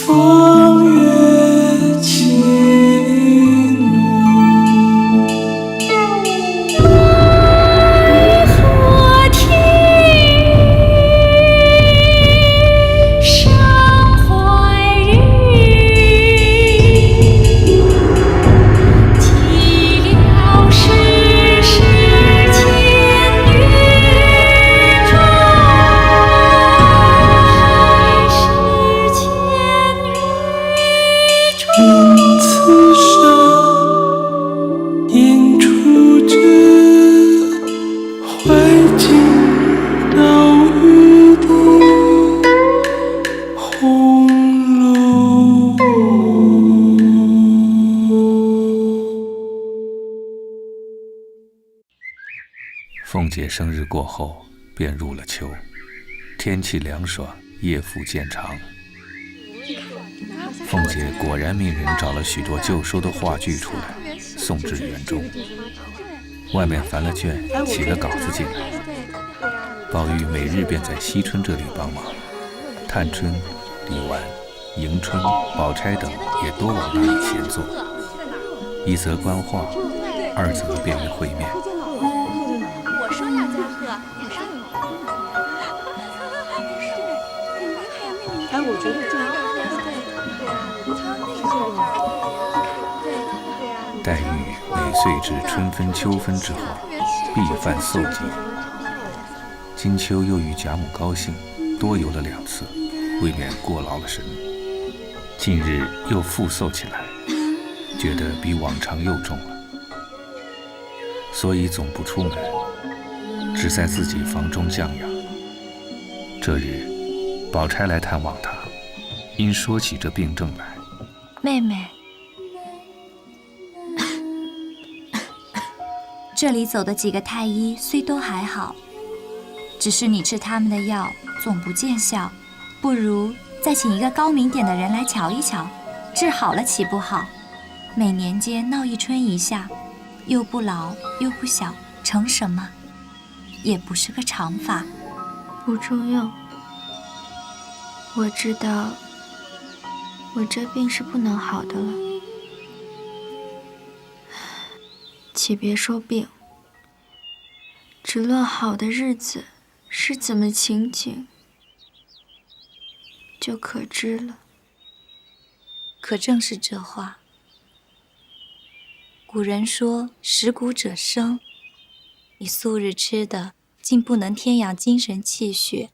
风月情浓，河天上怀日，寂寥世事千女中，世事千女中。此生应出之，怀金刀玉的红楼梦。凤姐生日过后，便入了秋，天气凉爽，夜复渐长。凤姐果然命人找了许多旧收的话剧出来，送至园中。外面烦了卷，起了稿子进来。宝玉每日便在惜春这里帮忙，探春、李纨、迎春、宝钗等也多往那里闲坐。一则观画，二则便于会面。我说要加贺，你说哎，我觉得这样黛玉每岁至春分秋分之后，必犯嗽疾。今秋又遇贾母高兴，多游了2次，未免过劳了神。近日又复嗽起来，觉得比往常又重了，所以总不出门，只在自己房中降养。这日，宝钗来探望他，因说起这病症来。妹妹，这里走的几个太医虽都还好，只是你治他们的药总不见效，不如再请一个高明点的人来瞧一瞧，治好了岂不好？每年间闹一春一夏，又不老又不小，成什么？也不是个长法。不重要，我知道我这病是不能好的了。且别说病，只论好的日子是怎么情景，就可知了。可正是这话。古人说食谷者生，你素日吃的竟不能添养精神气血，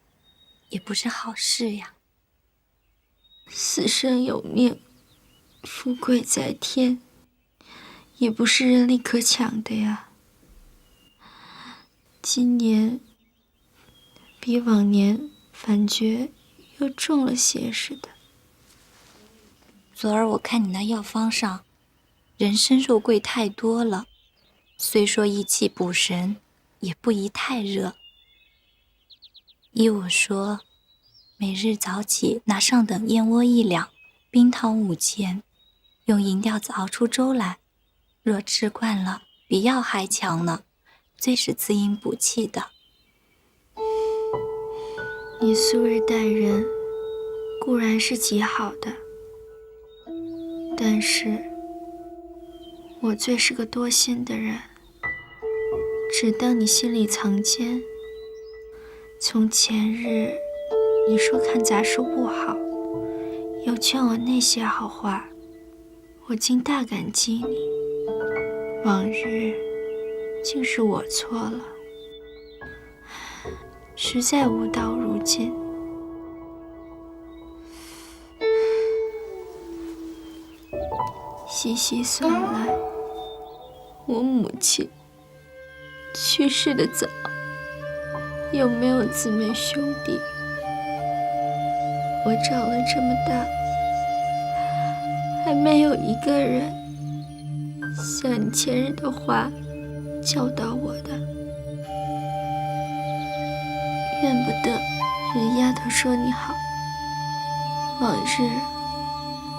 也不是好事呀。死生有命，富贵在天，也不是人力可抢的呀。今年比往年反觉又重了些似的。昨儿我看你那药方上，人参肉桂太多了，虽说益气补神，也不宜太热。依我说，每日早起拿上等燕窝1两，冰糖5钱，用银吊子熬出粥来，若吃惯了，比药还强呢，最是滋阴补气的。你素日待人固然是极好的，但是我最是个多心的人，只当你心里藏奸。从前日你说看杂书不好，又劝我那些好话，我竟大感激你。往日竟是我错了，实在无道如今。细细算来，我母亲去世的早，又没有姊妹兄弟，我长了这么大，还没有一个人像你前日的话教导我的。怨不得人丫头说你好，往日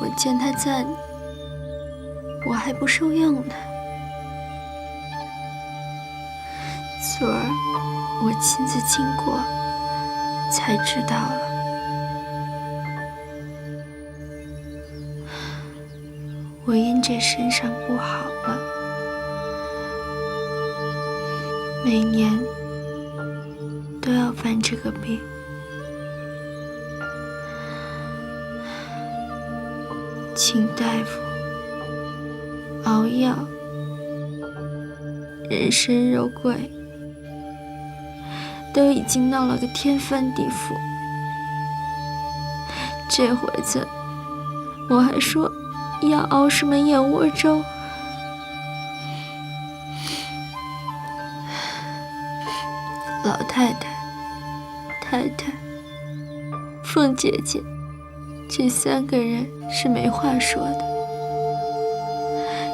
我见她赞你，我还不受用呢。昨儿我亲自经过，才知道了。我因这身上不好了，每年都要犯这个病。请大夫熬药，人参肉桂都已经闹了个天翻地覆。这会子我还说要熬什么燕窝粥，老太太、太太、凤姐姐，这3个人是没话说的。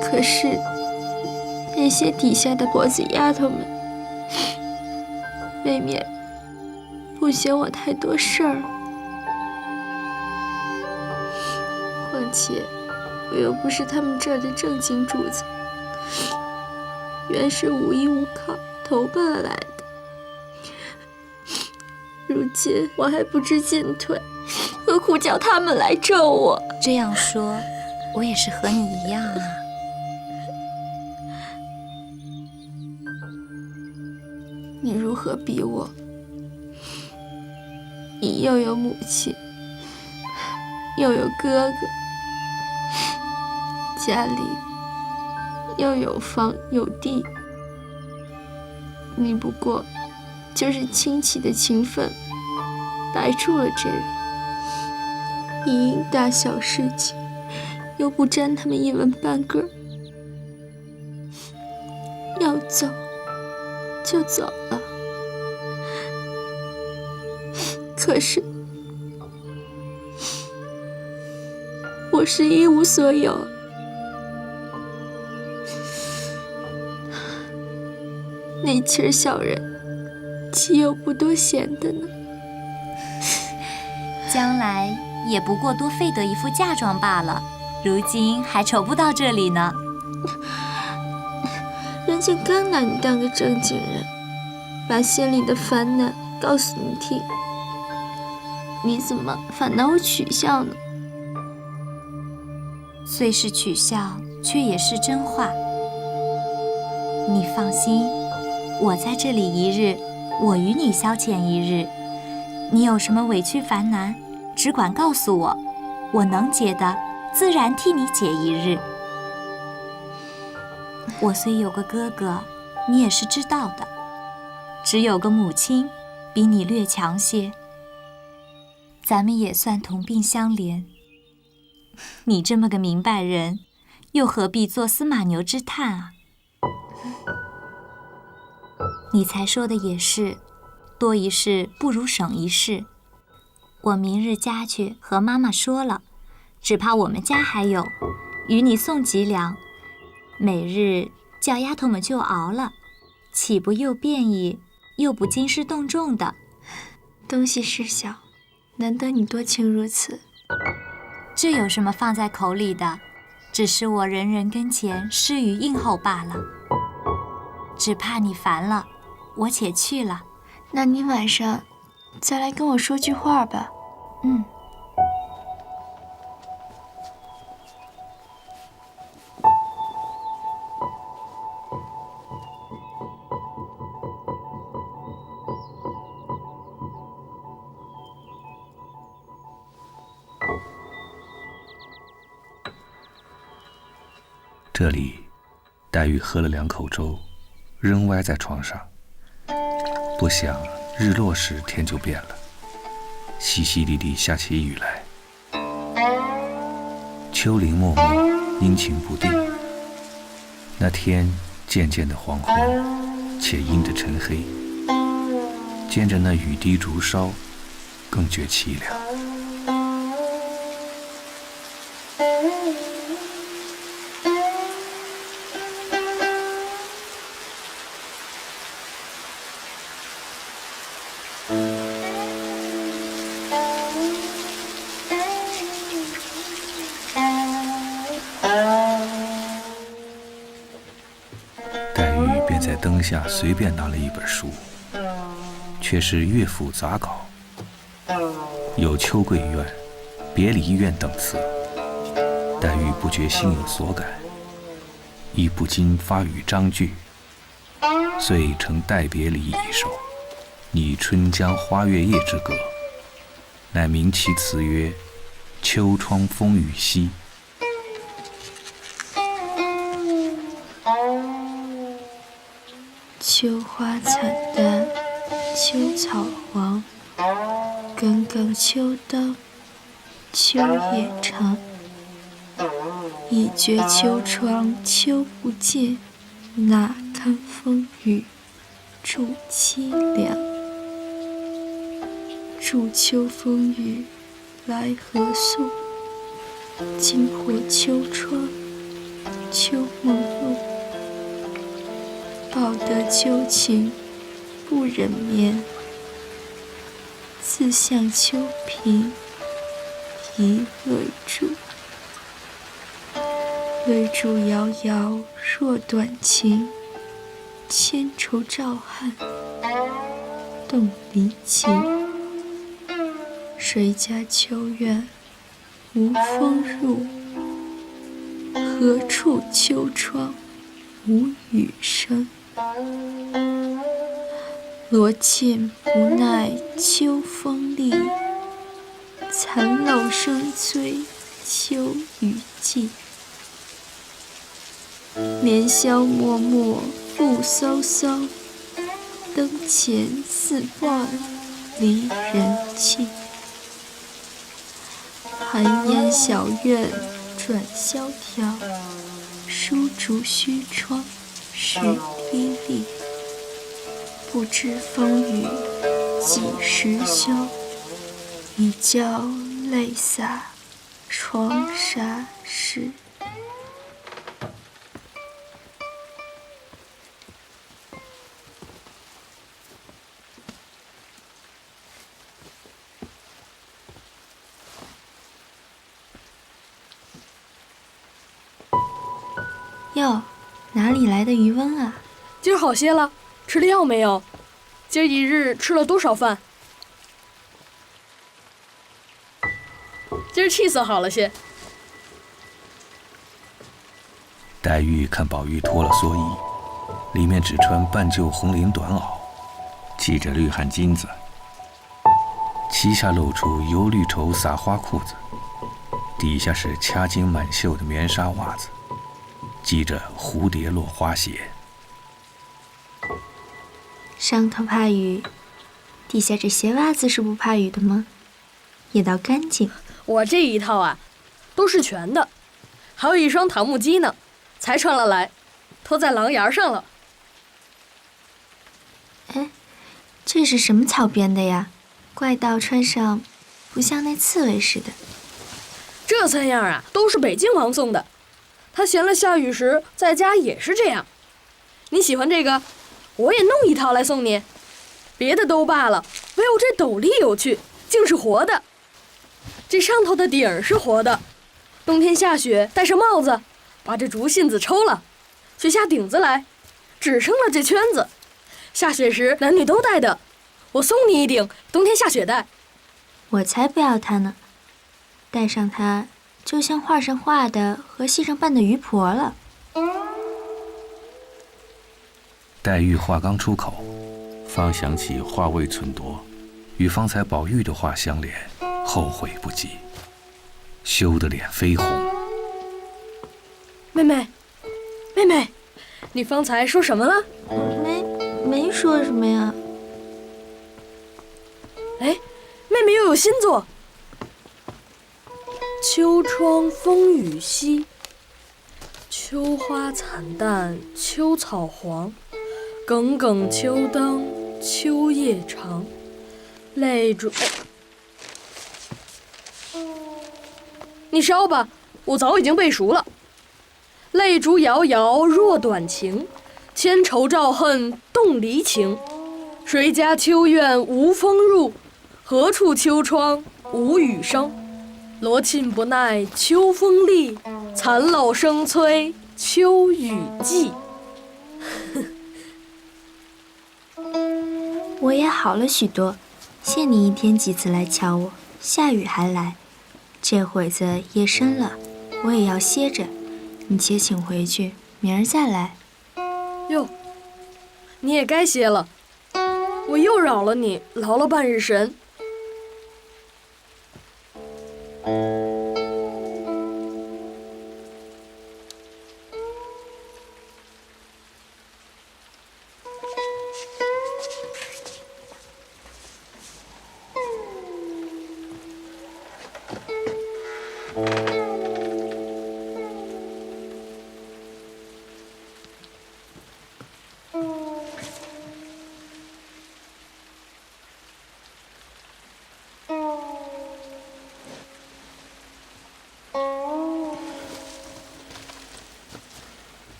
可是那些底下的婆子丫头们，未免不嫌我太多事儿。况且我又不是他们这儿的正经主子，原是无依无靠投奔而来的。如今我还不知进退，何苦叫他们来咒我？这样说，我也是和你一样啊。你如何比我？你又有母亲，又有哥哥，家里又有房有地，你不过就是亲戚的情分白住了这人，一应大小事情又不沾他们一文半个，要走就走了。可是我是一无所有，那群儿小人岂有不多闲的呢？将来也不过多费得一副嫁妆罢了，如今还愁不到这里呢。人家刚拿你当个正经人，把心里的烦恼告诉你听，你怎么反拿我取笑呢？虽是取笑，却也是真话。你放心，我在这里一日，我与你消遣一日。你有什么委屈烦难，只管告诉我，我能解的，自然替你解一日。我虽有个哥哥，你也是知道的，只有个母亲，比你略强些。咱们也算同病相怜。你这么个明白人，又何必做司马牛之叹啊？你才说的也是，多一事不如省一事。我明日家去和妈妈说了，只怕我们家还有，与你送几两，每日叫丫头们就熬了，岂不又便宜，又不兴师动众的？东西是小，难得你多情如此。这有什么放在口里的？只是我人人跟前施于应候罢了。只怕你烦了，我且去了。那你晚上再来跟我说句话吧。嗯。这里，黛玉喝了2口粥，仍歪在床上。不想日落时天就变了，淅淅沥沥下起雨来。秋林漠漠，阴晴不定。那天渐渐的黄昏，且阴着沉黑，兼着那雨滴竹梢，更觉凄凉。黛玉便在灯下随便拿了一本书，却是乐府杂稿，有《秋桂院》《别离院》等词，黛玉不觉心有所感，亦不禁发语章句，遂成待别离一首，拟春江花月夜之歌，乃名其词曰《秋窗风雨夕》。秋花惨淡，秋草黄，耿耿秋灯，秋夜长。一觉秋窗秋不见，哪堪风雨助凄凉。助秋风雨来何宿？惊破秋窗秋梦露。报得秋情不忍眠，自向秋屏一泪珠。泪珠遥遥若短情，千愁照汗动离情。谁家秋院无风入？何处秋窗无雨声？罗衾不耐秋风力，残漏声催秋雨季。年宵默默复飕飕，灯前似望离人弃。寒烟小院转萧条，疏竹虚窗湿沥沥。不知风雨几时休，一觉泪洒窗纱湿。哟，哪里来的余温啊？今儿好些了，吃了药没有？今儿一日吃了多少饭？今儿气色好了些。黛玉看宝玉脱了蓑衣，里面只穿半旧红绫短袄，系着绿汗巾子，膝下露出油绿绸撒花裤子，底下是掐金满绣的棉纱袜子，系着蝴蝶落花鞋。上头怕雨，底下这鞋袜子是不怕雨的吗？也倒干净。我这一套啊，都是全的，还有一双桃木屐呢，才穿了来，脱在廊檐上了。哎，这是什么草编的呀？怪道穿上不像那刺猬似的。这3样啊，都是北京王送的，他闲了下雨时在家也是这样。你喜欢这个，我也弄一套来送你。别的都罢了，唯有这斗笠有趣，竟是活的。这上头的顶儿是活的，冬天下雪戴上帽子，把这竹信子抽了，取下顶子来，只剩了这圈子。下雪时男女都戴的，我送你一顶，冬天下雪戴。我才不要它呢，戴上它就像画上画的和戏上扮的鱼婆了。黛玉话刚出口，方想起话未忖夺，与方才宝玉的话相连，后悔不及，羞得脸绯红。妹妹，妹妹，你方才说什么了？没说什么呀。哎，妹妹又有新作。秋窗风雨夕，秋花惨淡秋草黄，耿耿秋灯秋夜长。泪珠，你稍吧，我早已经背熟了。泪珠遥遥若短情，千愁照恨动离情。谁家秋院无风入？何处秋窗无雨声？罗衾不耐秋风力，残漏声催秋雨季。我也好了许多，谢你一天几次来瞧我，下雨还来。这会子夜深了，我也要歇着，你且请回去，明儿再来。哟，你也该歇了，我又扰了你，劳了半日神。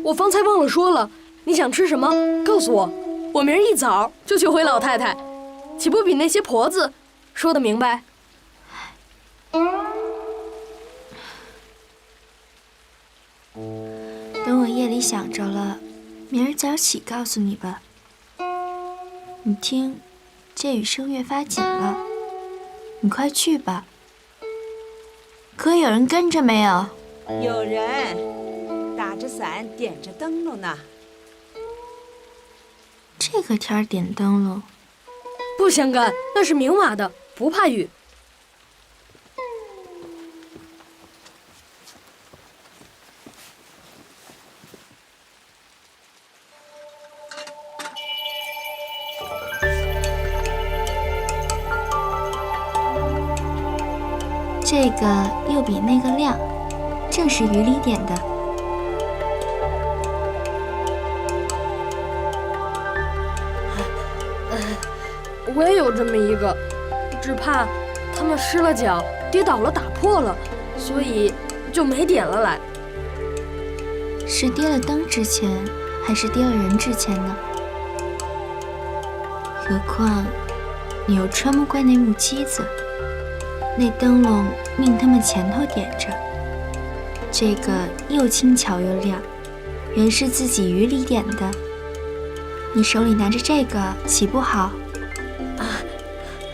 我方才忘了说了，你想吃什么？告诉我，我明儿一早就去回老太太，岂不比那些婆子说得明白？等我夜里想着了，明儿早起告诉你吧。你听，这雨声越发紧了，你快去吧。可有人跟着没有？有人打着伞，点着灯笼呢。这个天儿点灯笼，不相干，那是明码的，不怕雨。这个又比那个亮，正是雨里点的。我也有这么一个，只怕他们失了脚，跌倒了，打破了，所以就没点了来。是跌了灯之前，还是跌了人之前呢？何况你又穿不惯那木屐子，那灯笼命他们前头点着，这个又轻巧又亮，原是自己雨里点的。你手里拿着这个，岂不好？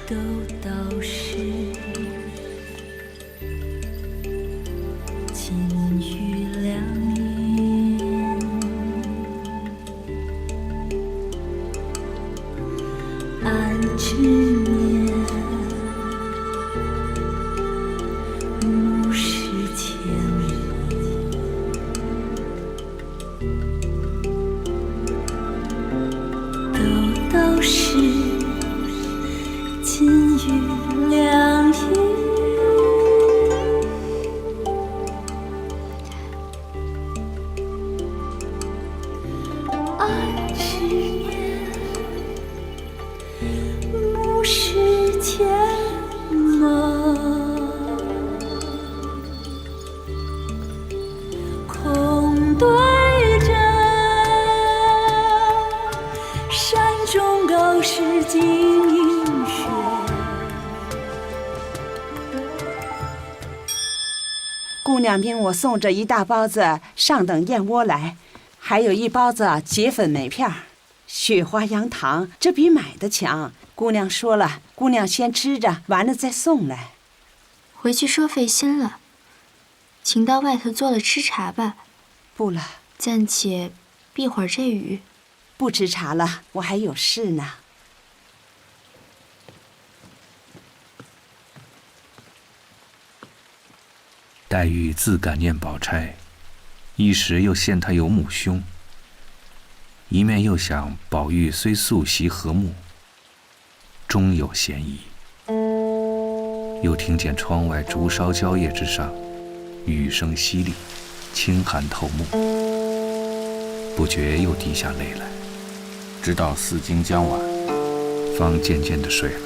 都道是金玉良缘，安知眠，物是千里，都道是金玉良缘，安知眠，物是千梦。空对着山中高士金银雪。姑娘命我送这一大包子上等燕窝来，还有一包子结粉梅片儿，雪花羊糖，这比买的强。姑娘说了，姑娘先吃着，完了再送来。回去说费心了，请到外头坐了吃茶吧。不了，暂且避会儿这雨。不吃茶了，我还有事呢。黛玉自感念宝钗，一时又羡她有母兄，一面又想宝玉虽素习和睦，终有嫌疑。又听见窗外竹梢蕉叶之上，雨声淅沥，清寒透目，不觉又滴下泪来，直到4更将晚，方渐渐地睡了。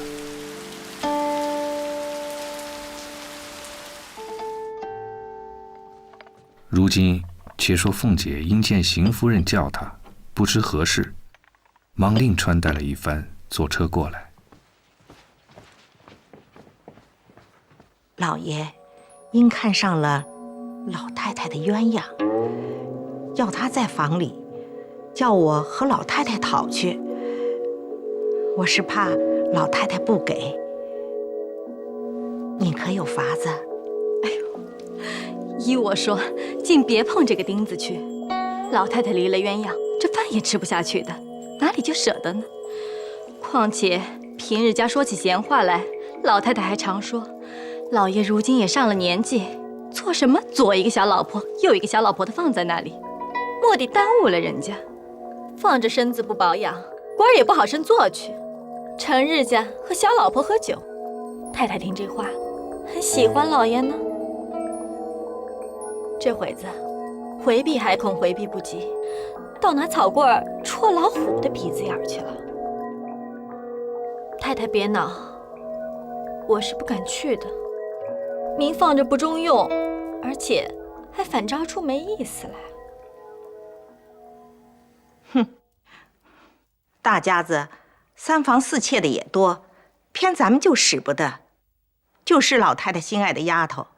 如今且说凤姐因见邢夫人叫她，不知何事，忙另穿戴了一番，坐车过来。老爷因看上了老太太的鸳鸯，要她在房里，叫我和老太太讨去。我是怕老太太不给。你可有法子？依我说，竟别碰这个钉子去。老太太离了鸳鸯，这饭也吃不下去的，哪里就舍得呢？况且平日家说起闲话来，老太太还常说，老爷如今也上了年纪，做什么左一个小老婆，右一个小老婆的放在那里，蓦地耽误了人家。放着身子不保养，官儿也不好生做去。成日家和小老婆喝酒，太太听这话，很喜欢老爷呢。这会子回避还恐回避不及，倒拿草棍儿戳老虎的鼻子眼儿去了。太太别恼，我是不敢去的。明放着不中用，而且还反招出没意思来。哼，大家子三房四妾的也多，偏咱们就使不得。就是老太太心爱的丫头，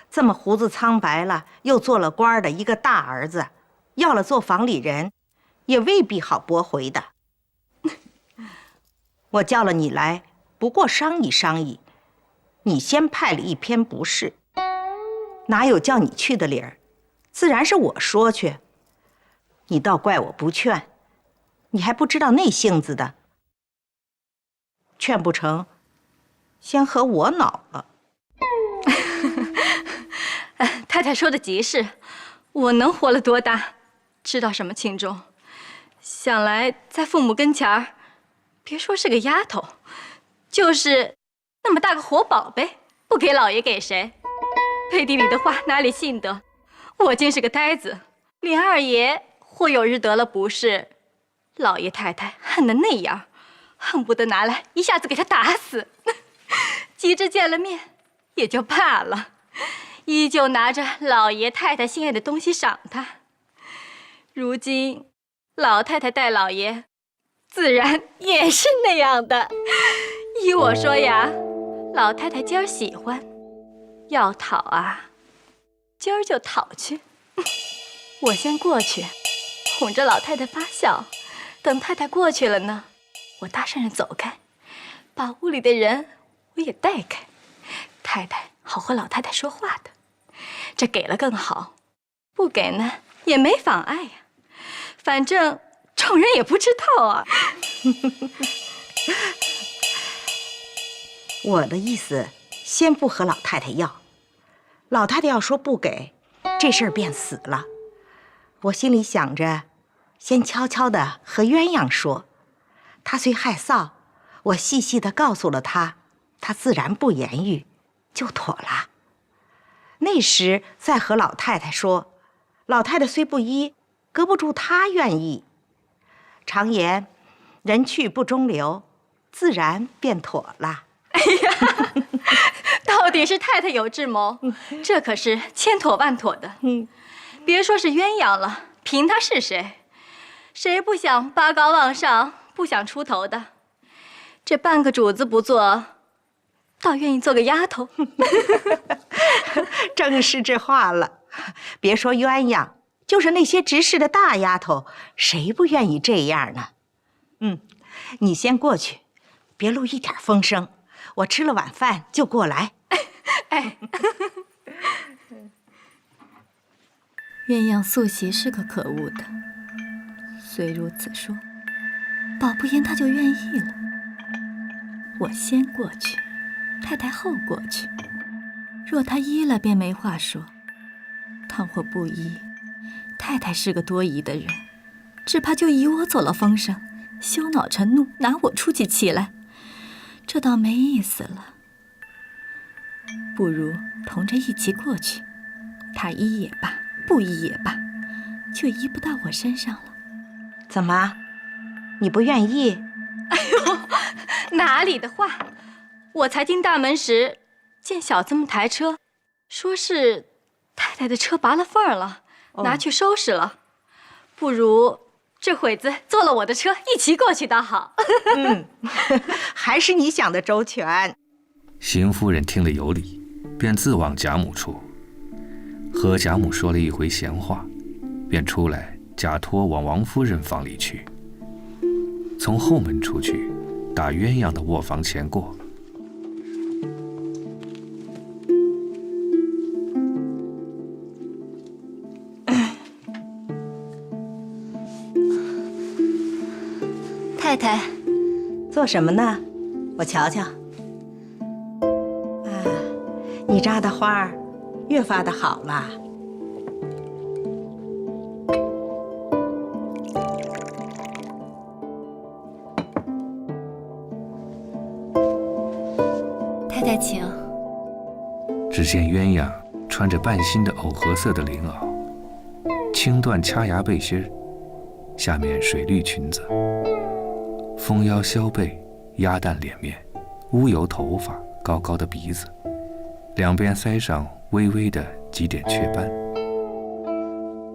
这么胡子苍白了，又做了官的一个大儿子，要了做房里人，也未必好驳回的。我叫了你来，不过商议商议，你先派了一篇不是，哪有叫你去的理儿？自然是我说去。你倒怪我不劝，你还不知道那性子的。劝不成，先和我恼了。太太说的极是，我能活了多大，知道什么轻重。想来在父母跟前儿，别说是个丫头，就是那么大个活宝贝，不给老爷给谁？背地里的话哪里信得？我竟是个呆子，连二爷或有日得了不是，老爷太太恨得那样，恨不得拿来一下子给他打死。及至见了面，也就罢了，依旧拿着老爷太太心爱的东西赏他。如今老太太待老爷，自然也是那样的。依我说呀，老太太今儿喜欢，要讨啊，今儿就讨去。我先过去，哄着老太太发笑，等太太过去了呢，我大声地走开，把屋里的人我也带开，太太好和老太太说话的。这给了更好，不给呢也没妨碍呀，反正众人也不知道啊。我的意思，先不和老太太要，老太太要说不给，这事儿便死了。我心里想着，先悄悄地和鸳鸯说，她虽害臊，我细细地告诉了她，她自然不言语，就妥了。那时再和老太太说，老太太虽不依，隔不住她愿意。常言，人去不中留，自然便妥了。哎呀，到底是太太有智谋，这可是千妥万妥的。别说是鸳鸯了，凭他是谁，谁不想拔高往上，不想出头的？这半个主子不做，倒愿意做个丫头。正是这话了。别说鸳鸯，就是那些执事的大丫头，谁不愿意这样呢？你先过去，别露一点风声。我吃了晚饭就过来。哎，鸳鸯素习是个可恶的，虽如此说，保不言他就愿意了。我先过去，太太后过去。若他依了，便没话说；倘或不依，太太是个多疑的人，只怕就以我走了风声，羞恼成怒，拿我出起气来，这倒没意思了。不如同着一起过去，他依也罢，不依也罢，就依不到我身上了。怎么，你不愿意？哎呦，哪里的话！我才进大门时，见小子们抬车，说是太太的车拔了缝了，拿去收拾了。不如这会子坐了我的车，一起过去倒好。还是你想的周全。邢夫人听了有理，便自往贾母处，和贾母说了一回闲话，便出来假托往王夫人房里去，从后门出去，打鸳鸯的卧房前过。太太，做什么呢？我瞧瞧。你扎的花儿越发的好了。太太请。只见鸳鸯穿着半新的藕荷色的绫袄，轻缎掐牙背心，下面水绿裙子，丰腰削背，鸭蛋脸面，乌油头发，高高的鼻子，两边腮上微微的几点雀斑。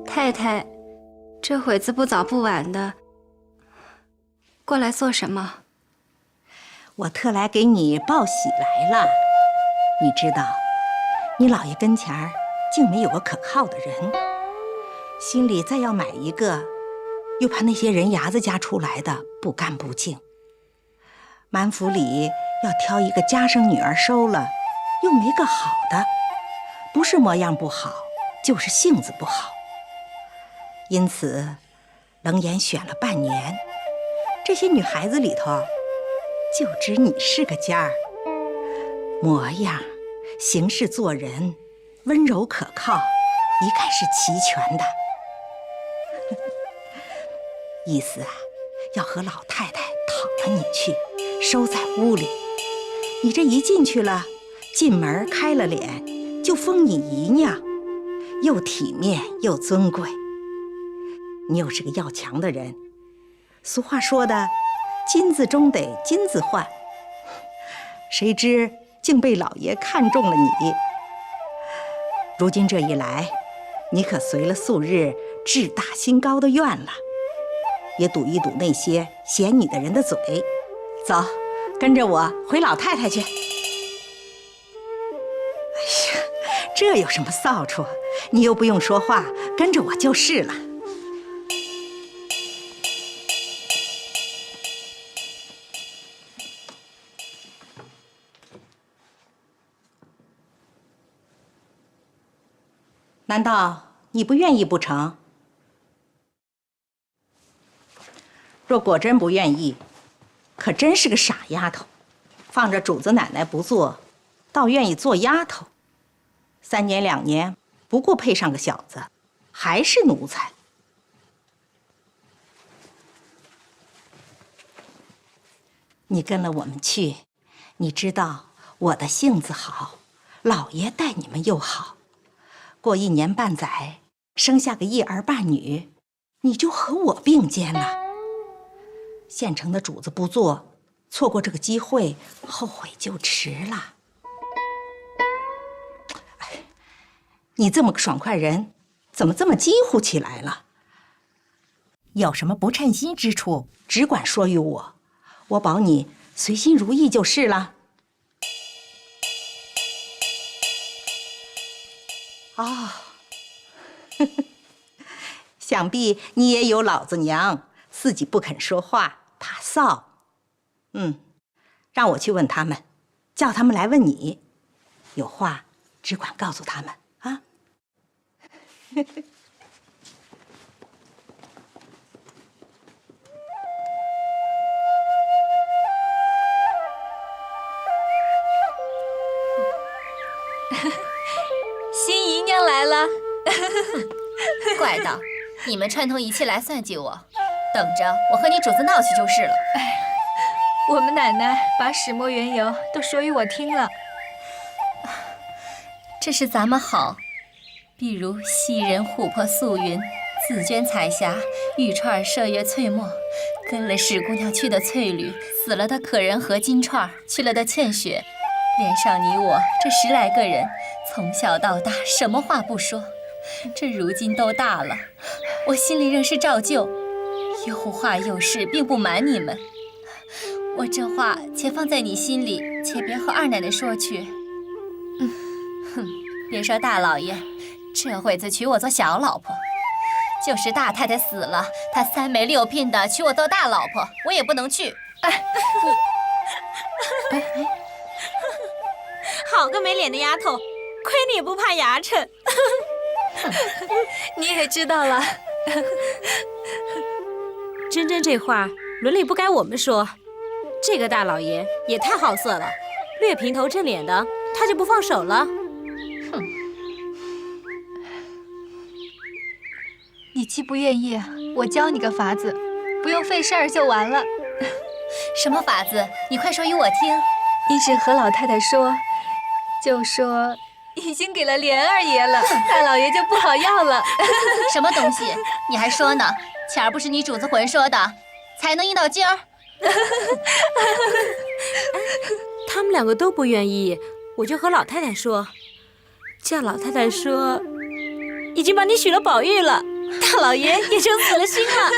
太太，这会子不早不晚的，过来做什么？我特来给你报喜来了。你知道，你姥爷跟前儿竟没有个可靠的人，心里再要买一个，又怕那些人牙子家出来的不干不净。满府里要挑一个家生女儿收了，又没个好的，不是模样不好，就是性子不好。因此，冷眼选了半年，这些女孩子里头，就只你是个尖儿。模样、行事做人，温柔可靠，一概是齐全的。意思啊，要和老太太讨了你去，收在屋里。你这一进去了，进门开了脸，就封你姨娘，又体面又尊贵。你又是个要强的人，俗话说的，金子终得金子换。谁知竟被老爷看中了你。如今这一来，你可随了素日志大心高的愿了，也堵一堵那些嫌你的人的嘴。走，跟着我回老太太去。哎呀，这有什么臊处？你又不用说话，跟着我就是了。难道你不愿意不成？若果真不愿意，可真是个傻丫头，放着主子奶奶不做，倒愿意做丫头。3年2年，不过配上个小子，还是奴才。你跟了我们去，你知道我的性子好，老爷待你们又好。过1年半载，生下个一儿半女，你就和我并肩了。县城的主子不做，错过这个机会，后悔就迟了。哎，你这么个爽快人，怎么这么急乎起来了？有什么不称心之处，只管说与我，我保你随心如意就是了。哦，想必你也有老子娘，自己不肯说话，怕臊。让我去问他们，叫他们来问你，有话只管告诉他们啊。新姨娘来了。怪道，你们串通一气来算计我，等着我和你主子闹去就是了。我们奶奶把始末缘由都说与我听了。这是咱们好，比如袭人、琥珀、素云、紫鹃、彩霞、玉钏、麝月、翠墨，跟了史姑娘去的翠缕，死了的可人和金钏，去了的茜雪，连上你我这10来个人，从小到大什么话不说，这如今都大了，我心里仍是照旧，有话有事并不瞒你们。我这话且放在你心里，且别和二奶奶说去。别说大老爷，这会子娶我做小老婆，就是大太太死了，她3媒6聘的娶我做大老婆，我也不能去。好个没脸的丫头，亏你也不怕牙碜。你也知道了。真真这话伦理不该我们说，这个大老爷也太好色了，略平头正脸的他就不放手了。你既不愿意，我教你个法子，不用费事儿就完了。什么法子？你快说与我听。你只和老太太说，就说已经给了莲二爷了，大老爷就不好要了。什么东西？你还说呢？前儿不是你主子魂说的，才能硬到今儿。他们2个都不愿意，我就和老太太说，叫老太太说，已经把你许了宝玉了，大老爷也就死了心了。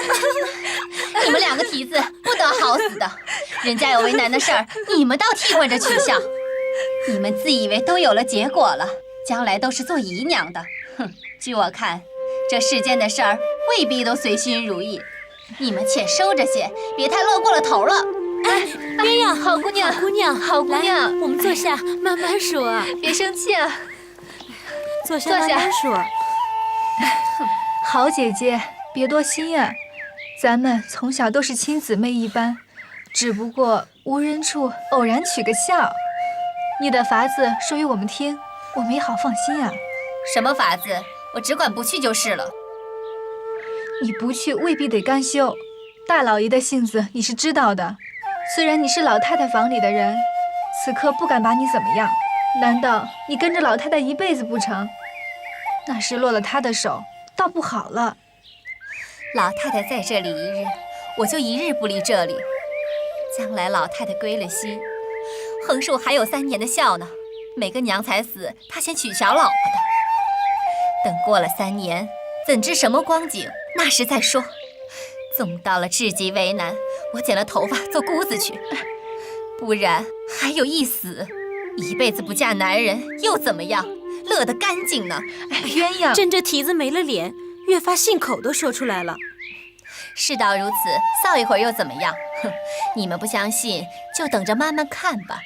你们2个蹄子不得好死的，人家有为难的事儿，你们倒替换着取笑。你们自以为都有了结果了，将来都是做姨娘的。哼，据我看，这世间的事儿未必都随心如意，你们且收着些，别太落过了头了。鸳鸯，好姑娘，好姑娘，好姑娘，来，我们坐下慢慢说啊，别生气啊，坐下慢慢说。好姐姐，别多心啊，咱们从小都是亲姊妹一般，只不过无人处偶然取个笑。你的法子说与我们听，我们也好放心啊。什么法子？我只管不去就是了。你不去未必得甘休，大老爷的性子你是知道的。虽然你是老太太房里的人，此刻不敢把你怎么样，难道你跟着老太太一辈子不成？那时落了她的手，倒不好了。老太太在这里一日，我就一日不离这里。将来老太太归了西，横竖还有3年的孝呢。每个娘才死，她先娶小老婆的。等过了3年，怎知什么光景？那时再说。纵到了至极为难，我剪了头发做姑子去，不然还有一死，一辈子不嫁男人又怎么样？乐得干净呢。鸳鸯，朕这蹄子没了脸，越发信口都说出来了。事到如此，臊一会儿又怎么样？哼，你们不相信，就等着慢慢看吧。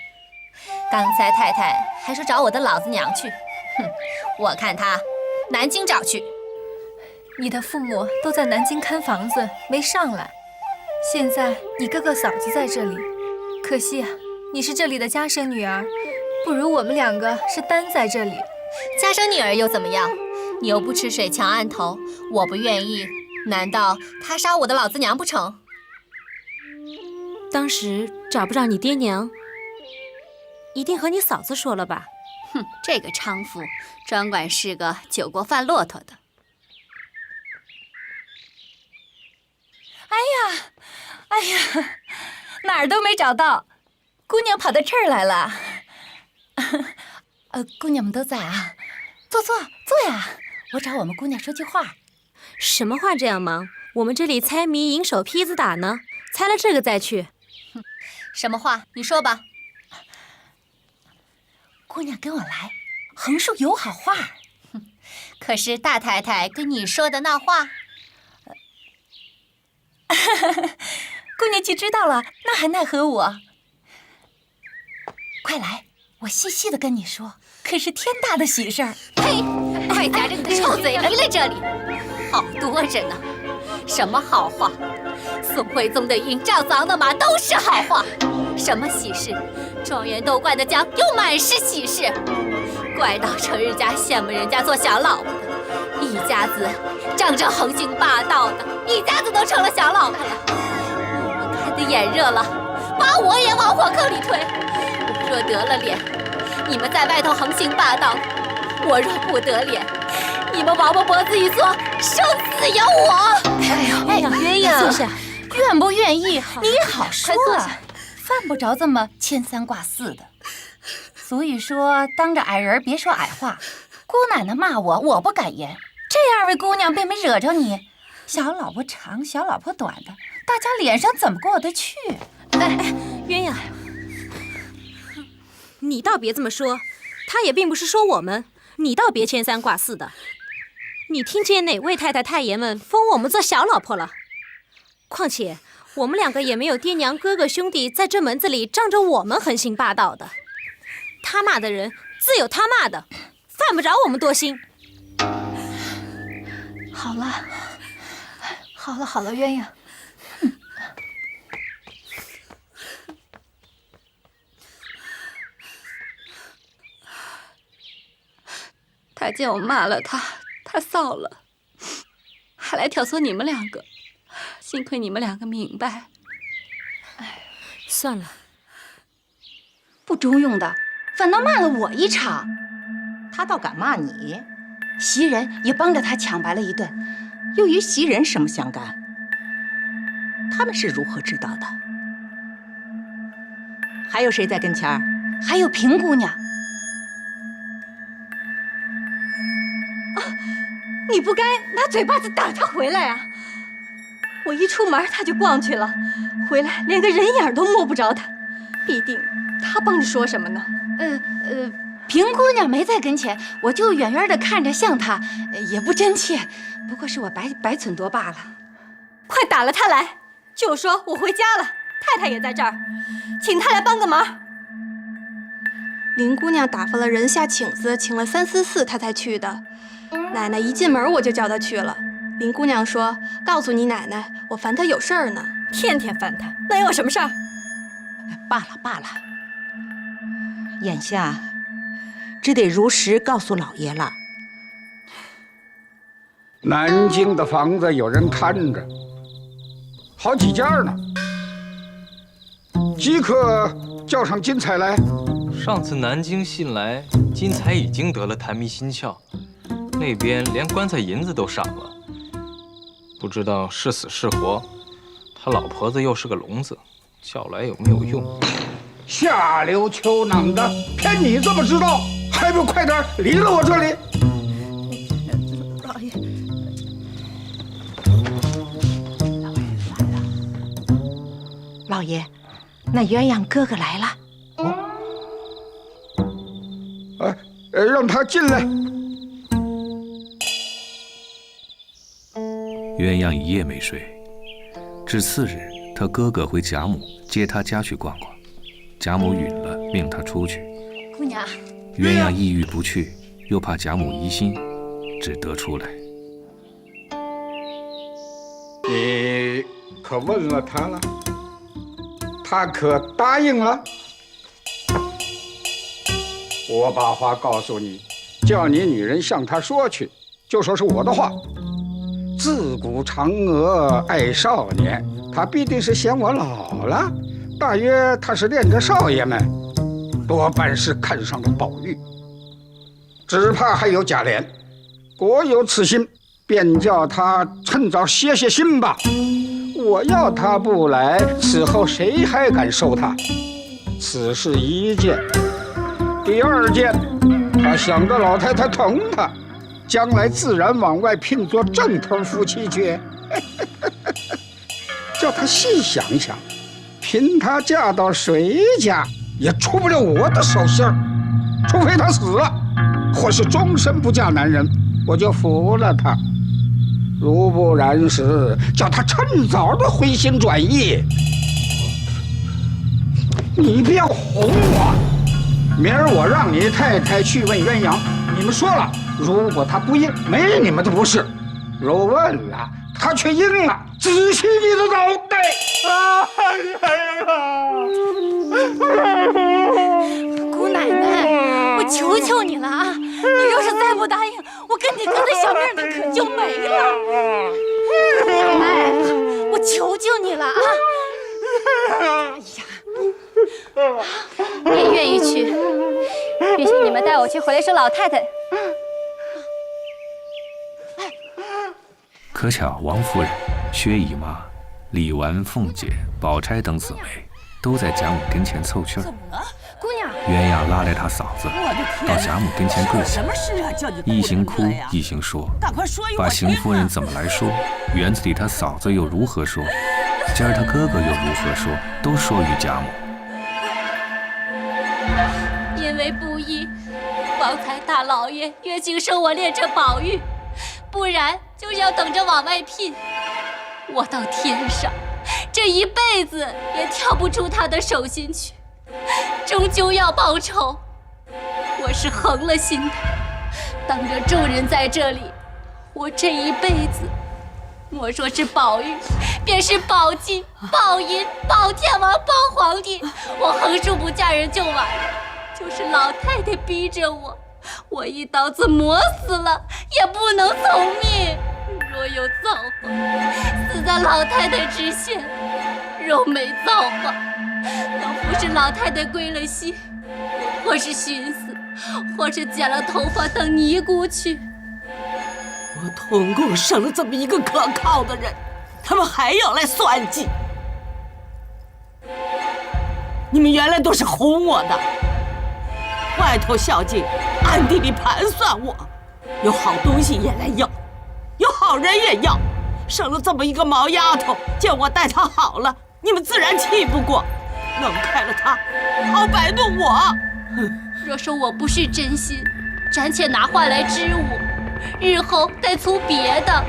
刚才太太还说找我的老子娘去，哼，我看她南京找去。你的父母都在南京看房子，没上来。现在你哥哥嫂子在这里，可惜啊，你是这里的家生女儿，不如我们2个是单在这里。家生女儿又怎么样？牛不吃水强按头，我不愿意，难道他杀我的老子娘不成？当时找不着你爹娘，一定和你嫂子说了吧？哼，这个娼妇专管是个酒过饭骆驼的。哎呀，哪儿都没找到，姑娘跑到这儿来了。姑娘们都在啊，坐呀，我找我们姑娘说句话。什么话这样忙？我们这里猜谜银手坯子打呢，猜了这个再去。什么话？你说吧。姑娘跟我来，横竖有好话。可是大太太跟你说的那话，姑娘既知道了，那还奈何我？快来，我细细的跟你说，可是天大的喜事儿。呸！快夹着你的臭嘴离来这里！好多着呢，什么好话？宋徽宗的印，赵子昂的马都是好话。什么喜事？状元斗冠的奖又满是喜事。怪到成日家羡慕人家做小老婆的，一家子仗着横行霸道的，一家子都成了小老婆了。你们看得眼热了，把我也往火坑里推。我若得了脸，你们在外头横行霸道；我若不得脸，你们王八脖子一缩，生死由我。哎呀，鸳鸯，坐下，愿不愿意你好说啊，快坐下犯不着这么牵三挂四的。所以说，当着矮人别说矮话。姑奶奶骂我，我不敢言。这2位姑娘并没惹着你，小老婆长，小老婆短的，大家脸上怎么过得去？鸳鸯，你倒别这么说，他也并不是说我们，你倒别牵三挂四的。你听见哪位太太太爷们封我们做小老婆了？况且我们两个也没有爹娘哥哥兄弟在这门子里仗着我们横行霸道的。他骂的人自有他骂的，犯不着我们多心。好了，好了，鸳鸯。他见我骂了他，他臊了，还来挑唆你们两个。幸亏你们两个明白。算了，不中用的，反倒骂了我一场。他倒敢骂你，袭人也帮着他抢白了一顿。又与袭人什么相干？他们是如何知道的？还有谁在跟前儿？还有平姑娘。你不该拿嘴巴子打他回来啊！我一出门他就逛去了，回来连个人影都摸不着他，必定他帮着说什么呢？平姑娘没在跟前，我就远远的看着像他，也不真切，不过是我白忖多罢了。快打了他来，就说我回家了，太太也在这儿，请他来帮个忙。林姑娘打发了人下请子，请了3、4次，她才去的。奶奶一进门我就叫她去了。林姑娘说：“告诉你奶奶，我烦她有事儿呢。”天天烦她，能有什么事儿？罢了，眼下只得如实告诉老爷了。南京的房子有人看着，好几家呢。即刻叫上金彩来。上次南京信来，金彩已经得了痰迷心窍，那边连棺材银子都赏了，不知道是死是活。他老婆子又是个聋子，叫来有没有用？下流球囊的，骗你这么知道，还不快点离了我这里！老爷，老爷，那鸳鸯哥哥来了。让他进来。鸳鸯一夜没睡，至次日，他哥哥回贾母接他家去逛逛，贾母允了，命他出去。姑娘，鸳鸯意欲不去，又怕贾母疑心，只得出来。你可问了他了？他可答应了？我把话告诉你，叫你女人向他说去，就说是我的话。自古嫦娥爱少年，他必定是嫌我老了，大约他是恋着少爷们，多半是看上了宝玉，只怕还有贾琏，果有此心，便叫他趁早歇心吧。我要他不来，此后谁还敢收他？此是一件。第二件，他想着老太太疼他，将来自然往外聘做正头夫妻去。叫他细想想，凭他嫁到谁家，也出不了我的手心儿，除非他死了，或是终身不嫁男人，我就服了他。如不然时，叫他趁早的回心转意。你别哄我。明儿我让你太太去问鸳鸯，你们说了，如果他不应，没你们的不是；若问了，他却应了，仔细你的脑袋！姑奶奶，我求求你了啊！你要是再不答应，我跟你哥的小命可就没了。奶奶，我求求你了啊！也愿意去，允许你们带我去回来说老太太。可巧王夫人、薛姨妈、李纨、凤姐、宝钗等姊妹都在贾母跟前凑趣儿。姑娘，鸳鸯拉来她嫂子到贾母跟前跪下，一行哭一行说，把邢夫人怎么来说，园子里她嫂子又如何说，今儿她哥哥又如何说，都说与贾母。因为不义，方才大老爷约景生我恋着宝玉，不然就是要等着往外聘。我到天上，这一辈子也跳不出他的手心去，终究要报仇。我是横了心的，当着众人在这里，我这一辈子，莫说是宝玉，便是宝金、宝银、宝天王、宝皇帝，我横竖不嫁人就完了。就是老太太逼着我，我一刀子磨死了也不能从命。若有造化，死在老太太之前；若没造化，要不是老太太归了西，或是寻死，或是剪了头发当尼姑去。我通共生了这么一个可靠的人，他们还要来算计。你们原来都是哄我的，外头孝敬，暗地里盘算我，有好东西也来要，有好人也要。生了这么一个毛丫头，见我待她好了，你们自然气不过，弄开了她，好摆弄我。若说我不是真心，暂且拿话来支吾，日后再粗别的。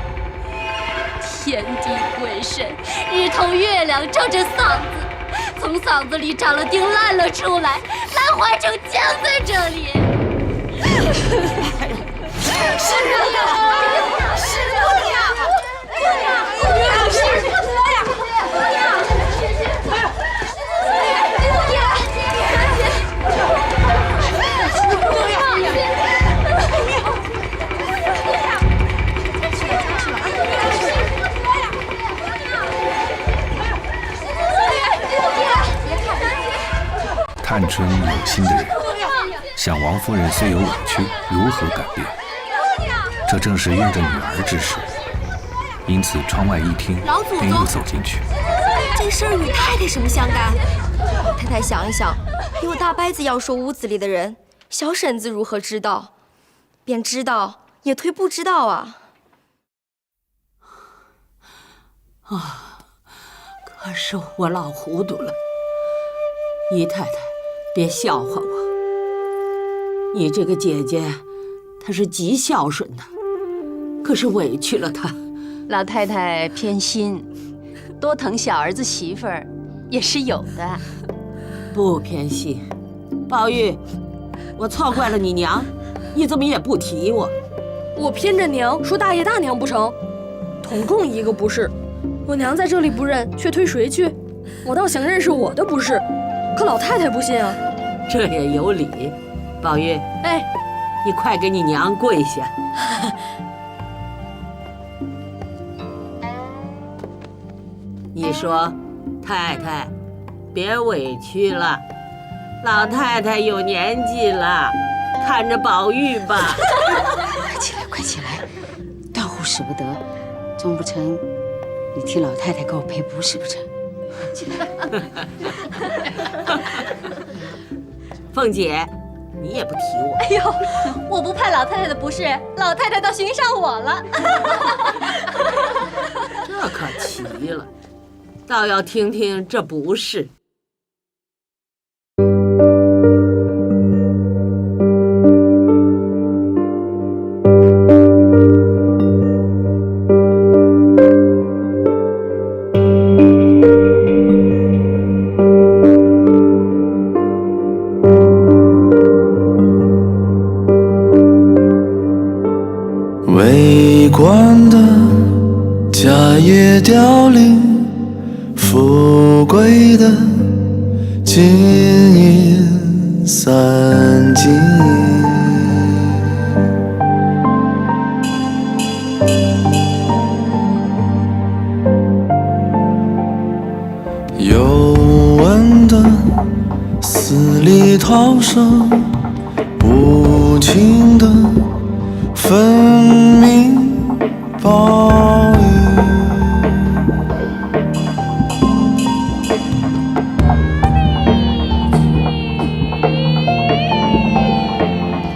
天地鬼神，日头月亮照着嗓子，从嗓子里长了钉烂了出来，烂化成浆在这里。是啊，是探春有心的人，想王夫人虽有委屈，如何改变？这正是用着女儿之时，因此窗外一听，便又走进去。这事儿与太太什么相干？老太太想一想，有大伯子要说屋子里的人，小婶子如何知道？便知道也忒不知道啊！可是我老糊涂了。姨太太，别笑话我。你这个姐姐，她是极孝顺的，可是委屈了她。老太太偏心，多疼小儿子媳妇儿也是有的。不偏心，宝玉，我错怪了你娘，你怎么也不提我？我偏着娘说大爷大娘不成？统共一个不是，我娘在这里不认，却推谁去？我倒想认识我的不是，可老太太不信啊。这也有理。宝玉，哎，你快给你娘跪下。你说，太太，别委屈了，老太太有年纪了，看着宝玉吧。快起来，快起来，到户使不得，总不成你替老太太给我赔不是不成？起来。凤姐，你也不提我。哎呦，我不怕老太太的不是，老太太倒寻上我了。这可奇了，倒要听听这不是。围观的家业凋零，富贵的金银散尽。有闻的死里逃生，无情的分明报应。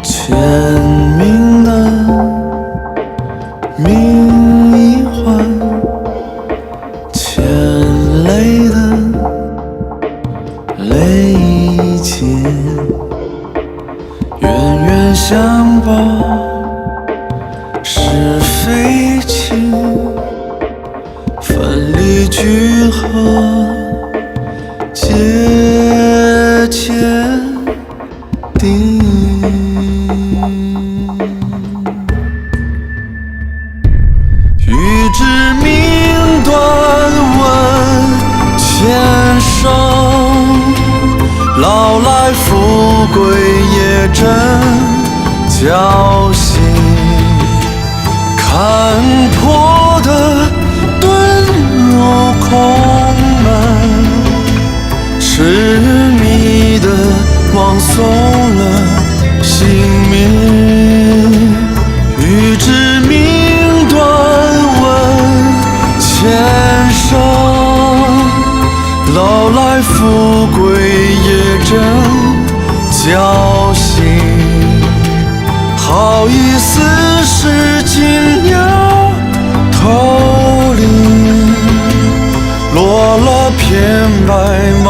签名的名一换，牵泪的泪一牵，冤冤相报是非牵手，老来富贵也真侥幸。看破的遁入空门，痴迷的枉送了性命。欲知命断问牵手，老来富贵也真侥幸。好一丝是金鸟投林，落了片白茫